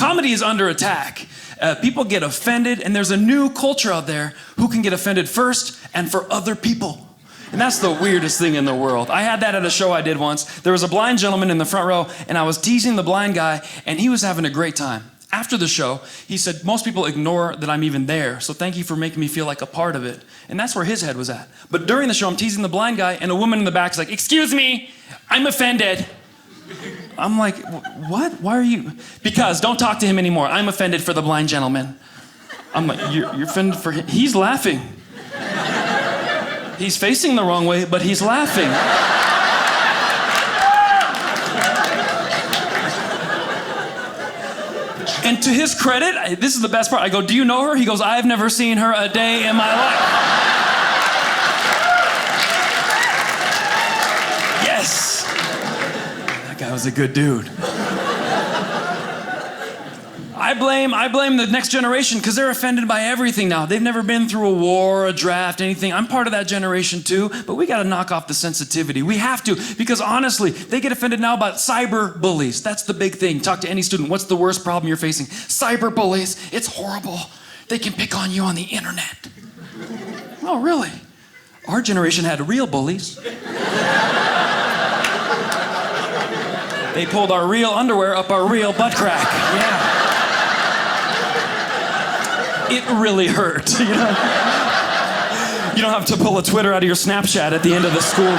Comedy is under attack. People get offended, and there's a new culture out there who can get offended first and for other people. And that's the weirdest thing in the world. I had that at a show I did once. There was a blind gentleman in the front row, and I was teasing the blind guy, and he was having a great time. After the show, he said, most people ignore that I'm even there, so thank you for making me feel like a part of it. And that's where his head was at. But during the show, I'm teasing the blind guy, and a woman in the back is like, excuse me, I'm offended. I'm like, what? Why are you? Because don't talk to him anymore. I'm offended for the blind gentleman. I'm like, you're offended for him? He's laughing. He's facing the wrong way, but he's laughing. And to his credit, this is the best part. I go, do you know her? He goes, I've never seen her a day in my life. Yes. That guy was a good dude. I blame the next generation because they're offended by everything now. They've never been through a war, a draft, anything. I'm part of that generation too, but we got to knock off the sensitivity. We have to, because honestly, they get offended now about cyber bullies. That's the big thing. Talk to any student. What's the worst problem you're facing? Cyber bullies. It's horrible. They can pick on you on the internet. Oh, really? Our generation had real bullies. They pulled our real underwear up our real butt crack. Yeah. It really hurt, you know? You don't have to pull a Twitter out of your Snapchat at the end of the school.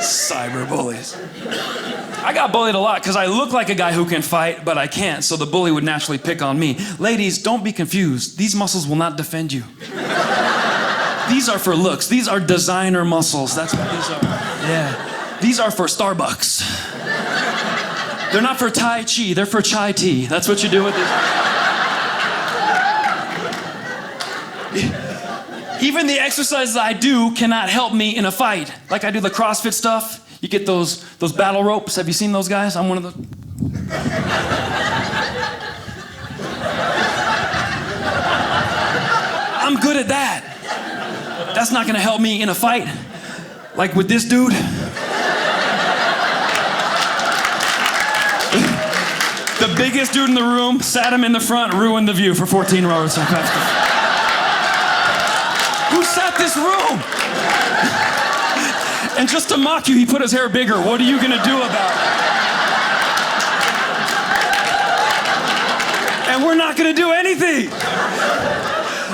Cyberbullies. I got bullied a lot because I look like a guy who can fight, but I can't, so the bully would naturally pick on me. Ladies, don't be confused. These muscles will not defend you. These are for looks. These are designer muscles. That's what these are. Yeah. These are for Starbucks. They're not for Tai Chi, they're for chai tea. That's what you do with this. Even the exercises I do cannot help me in a fight. Like I do the CrossFit stuff. You get those battle ropes. Have you seen those guys? I'm one of those. I'm good at that. That's not gonna help me in a fight. Like with this dude. The biggest dude in the room, sat him in the front, ruined the view for 14 rows. Who sat this room? And just to mock you, he put his hair bigger. What are you gonna do about it? And we're not gonna do anything.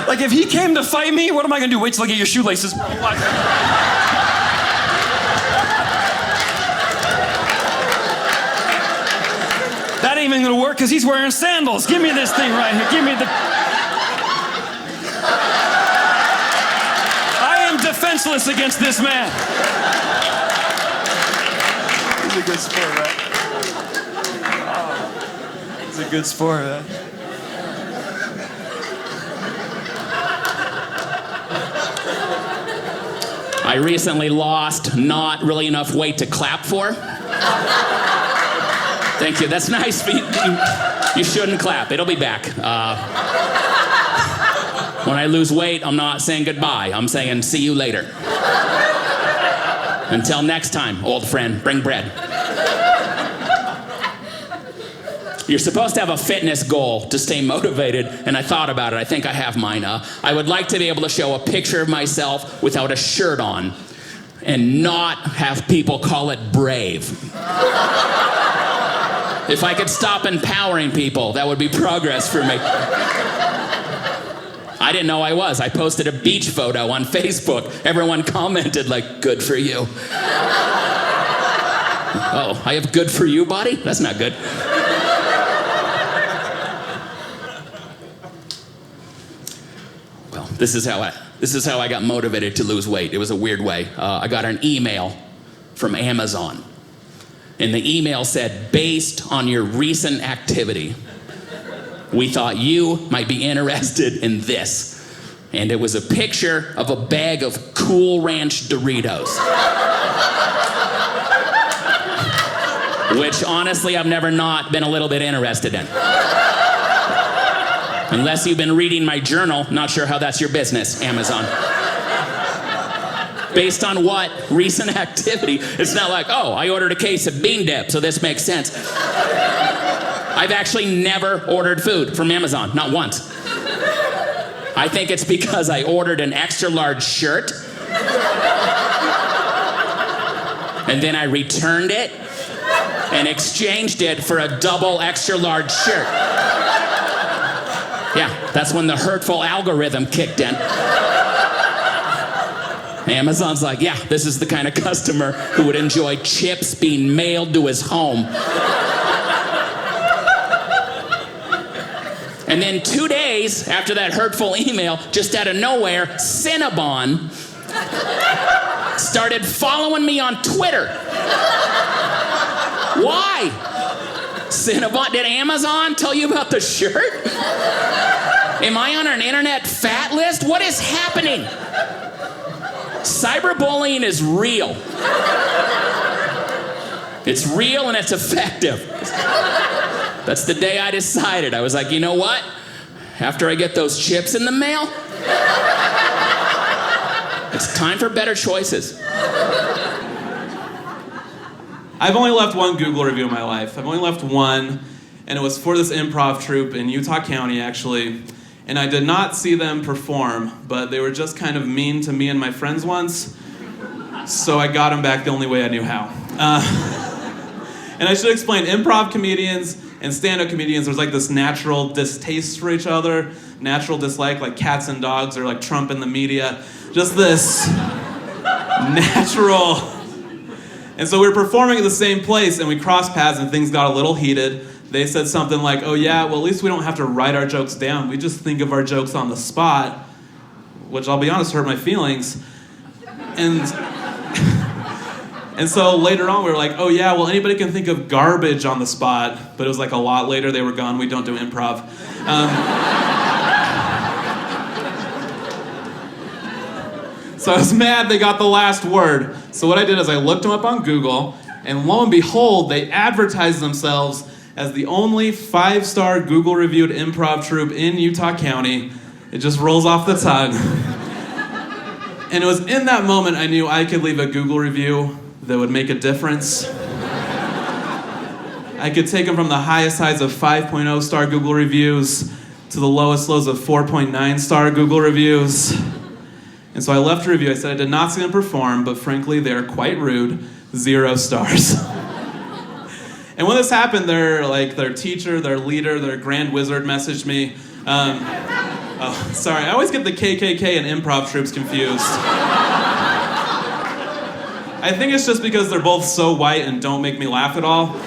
Like if he came to fight me, what am I gonna do? Wait till I get your shoelaces. That ain't even gonna work because he's wearing sandals. Give me this thing right here. Give me the... I am defenseless against this man. He's a good sport, right? Oh, he's a good sport, man. I recently lost not really enough weight to clap for. Thank you. That's nice. You shouldn't clap. It'll be back. When I lose weight, I'm not saying goodbye. I'm saying see you later. Until next time, old friend, bring bread. You're supposed to have a fitness goal to stay motivated, and I thought about it. I think I have mine. I would like to be able to show a picture of myself without a shirt on and not have people call it brave. If I could stop empowering people, that would be progress for me. I didn't know I was. I posted a beach photo on Facebook. Everyone commented like, good for you. Oh, I have good for you body? That's not good. Well, this is how I got motivated to lose weight. It was a weird way. I got an email from Amazon. And the email said, based on your recent activity, we thought you might be interested in this. And it was a picture of a bag of Cool Ranch Doritos. Which honestly, I've never not been a little bit interested in. Unless you've been reading my journal, not sure how that's your business, Amazon. Based on what? Recent activity. It's not like, oh, I ordered a case of bean dip, so this makes sense. I've actually never ordered food from Amazon, not once. I think it's because I ordered an extra large shirt, and then I returned it and exchanged it for a double extra large shirt. Yeah, that's when the hurtful algorithm kicked in. Amazon's like, yeah, this is the kind of customer who would enjoy chips being mailed to his home. And then 2 days after that hurtful email, just out of nowhere, Cinnabon started following me on Twitter. Why? Cinnabon, did Amazon tell you about the shirt? Am I on an internet fat list? What is happening? Cyberbullying is real. It's real and it's effective. That's the day I decided. I was like, you know what? After I get those chips in the mail, it's time for better choices. I've only left one Google review in my life. I've only left one, and it was for this improv troupe in Utah County, actually. And I did not see them perform, but they were just kind of mean to me and my friends once, so I got them back the only way I knew how. And I should explain, improv comedians and stand-up comedians, there's like this natural distaste for each other, natural dislike, like cats and dogs, or like Trump in the media. Just this natural. And so we were performing at the same place, and we crossed paths, and things got a little heated. They said something like, oh yeah, well at least we don't have to write our jokes down. We just think of our jokes on the spot, which I'll be honest, hurt my feelings. And so later on we were like, oh yeah, well anybody can think of garbage on the spot, but it was like a lot later, they were gone, we don't do improv. So I was mad they got the last word. So what I did is I looked them up on Google, and lo and behold, they advertised themselves as the only 5-star Google-reviewed improv troupe in Utah County. It just rolls off the tongue. And it was in that moment I knew I could leave a Google review that would make a difference. I could take them from the highest highs of 5.0 star Google reviews to the lowest lows of 4.9 star Google reviews. And so I left a review. I said I did not see them perform, but frankly, they're quite rude. 0 stars. And when this happened, their teacher, their leader, their grand wizard messaged me. Oh, sorry, I always get the KKK and improv troops confused. I think it's just because they're both so white and don't make me laugh at all.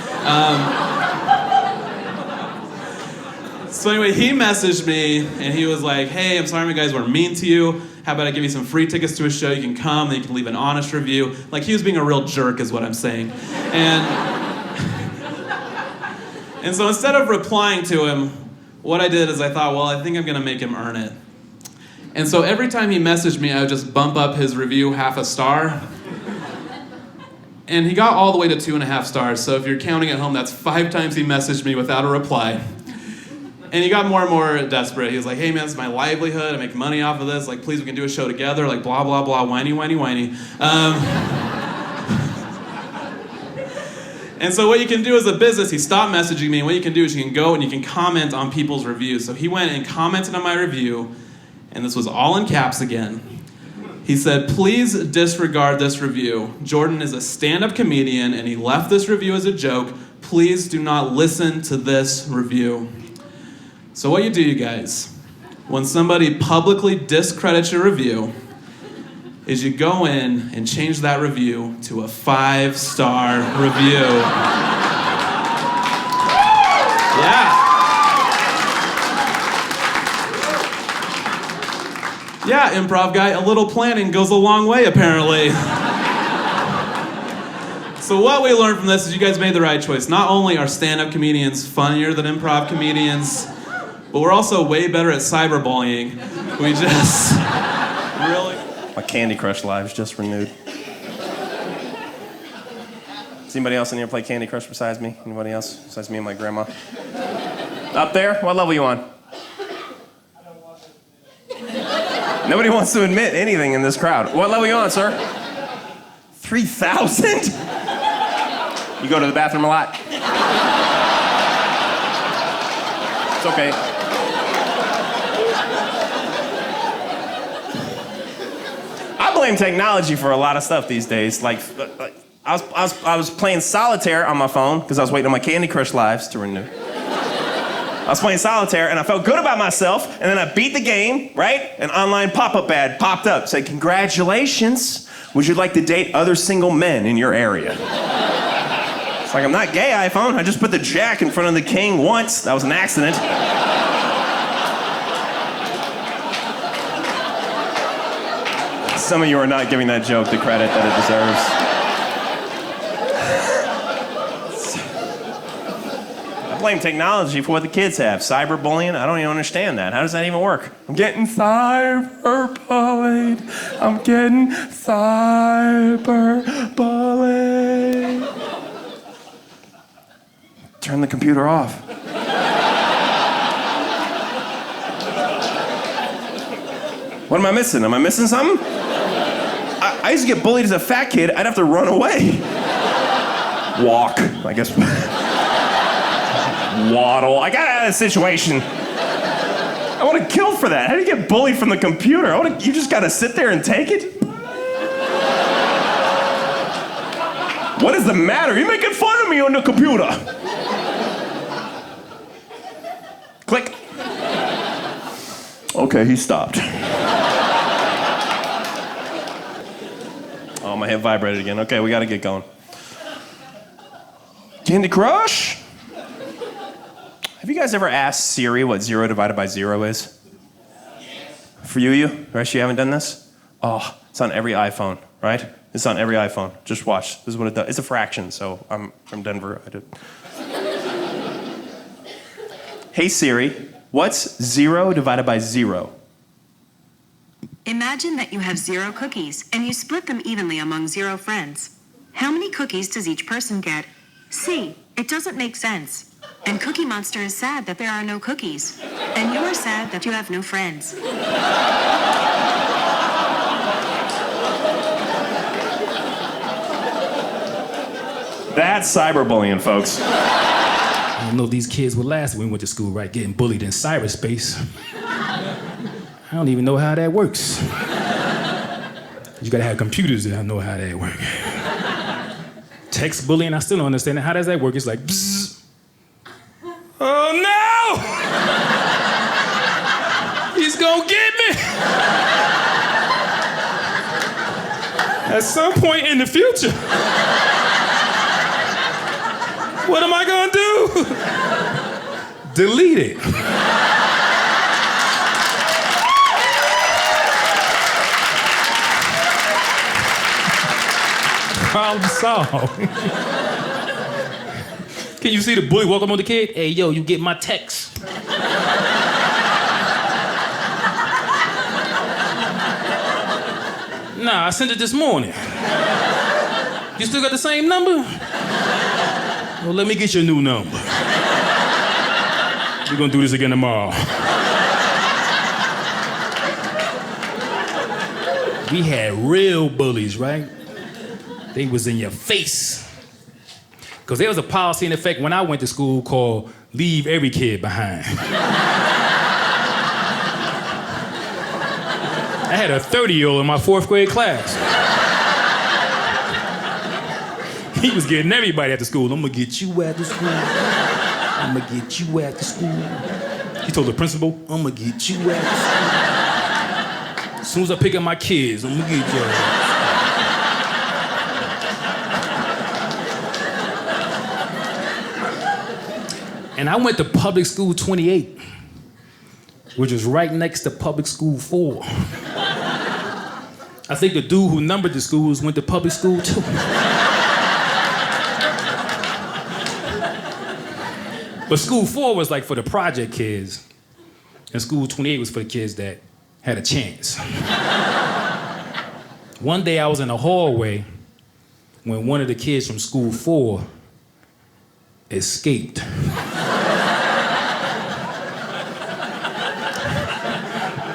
So anyway, he messaged me, and he was like, hey, I'm sorry my guys were mean to you. How about I give you some free tickets to a show? You can come, then you can leave an honest review. Like, he was being a real jerk is what I'm saying. And so instead of replying to him, what I did is I thought, well, I think I'm going to make him earn it. And so every time he messaged me, I would just bump up his review 0.5 star. And he got all the way to 2.5 stars. So if you're counting at home, that's 5 times he messaged me without a reply. And he got more and more desperate. He was like, hey man, this is my livelihood. I make money off of this. Like, please, we can do a show together. Like, blah, blah, blah, whiny, whiny, whiny. And so what you can do as a business, he stopped messaging me, and what you can do is you can go and you can comment on people's reviews. So he went and commented on my review, and this was all in caps again. He said, please disregard this review. Jordan is a stand-up comedian, and he left this review as a joke. Please do not listen to this review. So what you do, you guys, when somebody publicly discredits your review, is you go in and change that review to a 5-star review. Yeah, improv guy, a little planning goes a long way, apparently. So what we learned from this is you guys made the right choice. Not only are stand-up comedians funnier than improv comedians, but we're also way better at cyberbullying. We just really... My Candy Crush live's just renewed. Does anybody else in here play Candy Crush besides me? Anybody else besides me and my grandma? Up there? What level you on? Nobody wants to admit anything in this crowd. What level are you on, sir? 3,000? You go to the bathroom a lot? It's okay. I blame technology for a lot of stuff these days. Like I was playing solitaire on my phone because I was waiting on my Candy Crush lives to renew. I was playing solitaire and I felt good about myself, and then I beat the game, right? An online pop-up ad popped up, said, "Congratulations, would you like to date other single men in your area?" It's like, I'm not gay, iPhone. I just put the jack in front of the king once. That was an accident. Some of you are not giving that joke the credit that it deserves. I blame technology for what the kids have. Cyberbullying, I don't even understand that. How does that even work? I'm getting cyberbullied. I'm getting cyberbullied. Turn the computer off. What am I missing? Am I missing something? I used to get bullied as a fat kid. I'd have to run away. Walk, I guess. Waddle. I got out of the situation. I want to kill for that. How do you get bullied from the computer? You just got to sit there and take it? What is the matter? You're making fun of me on the computer. Click. Okay, he stopped. Oh, my head vibrated again. Okay, we gotta get going. Candy Crush? Have you guys ever asked Siri what 0 divided by 0 is? For you? The rest of you haven't done this? Oh, it's on every iPhone, right? It's on every iPhone. Just watch. This is what it does. It's a fraction, so I'm from Denver. I did. Hey Siri, what's 0 divided by 0? Imagine that you have 0 cookies and you split them evenly among 0 friends. How many cookies does each person get? C. It doesn't make sense. And Cookie Monster is sad that there are no cookies. And you are sad that you have no friends. That's cyberbullying, folks. I don't know if these kids were last when we went to school, right? Getting bullied in cyberspace. I don't even know how that works. You gotta have computers that know how that works. Text bullying, I still don't understand it. How does that work? It's like, bzzz. Oh no! He's gonna get me! At some point in the future. What am I gonna do? Delete it. Problem solved. Can you see the bully walk up on the kid? Hey, yo, you get my text. Nah, I sent it this morning. You still got the same number? Well, let me get your new number. We're gonna do this again tomorrow. We had real bullies, right? They was in your face. Because there was a policy in effect when I went to school called leave every kid behind. I had a 30-year-old in my 4th grade class. He was getting everybody after school. I'm gonna get you after school. I'm gonna get you after school. He told the principal, I'm gonna get you after school. As soon as I pick up my kids, I'm gonna get you. And I went to public school 28, which is right next to public school 4. I think the dude who numbered the schools went to public school too. But school 4 was like for the project kids, and school 28 was for the kids that had a chance. One day I was in the hallway when one of the kids from school 4 escaped.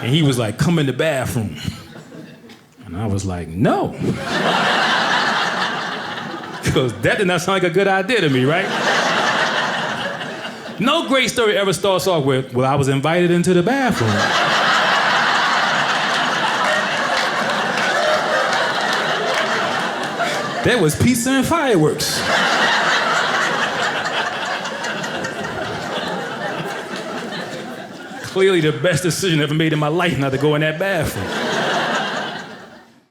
And he was like, come in the bathroom. And I was like, no. Because that did not sound like a good idea to me, right? No great story ever starts off with, well, I was invited into the bathroom. There was pizza and fireworks. Clearly the best decision I ever made in my life not to go in that bathroom.